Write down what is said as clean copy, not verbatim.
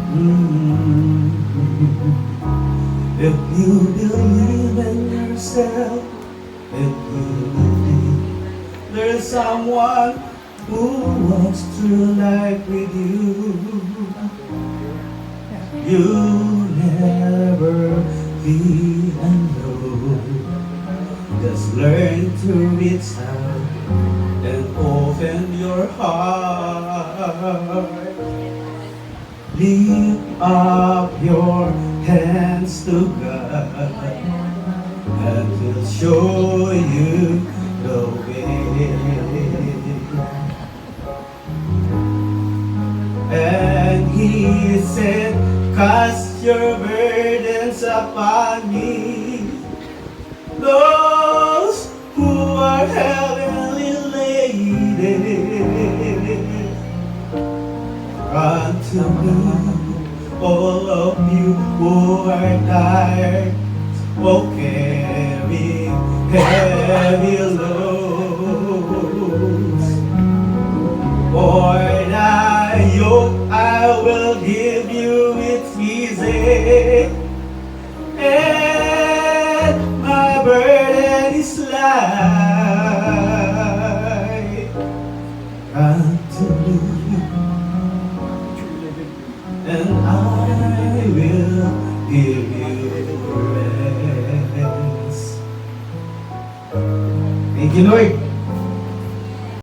Mm. If you believe in yourself, if you believe there's someone who walks through life with you, you'll never be alone. Just learn to reach out and open your heart. Lift up your hands to God, and He'll show you the way. And He said, cast your burdens upon me, those who are heavily laden. Unto me, all of you who are tired of carrying heavy loads. For thy yoke I will give you, it's easy, and my burden is light. Unto me, and I will give you rest. Thank you, Lord.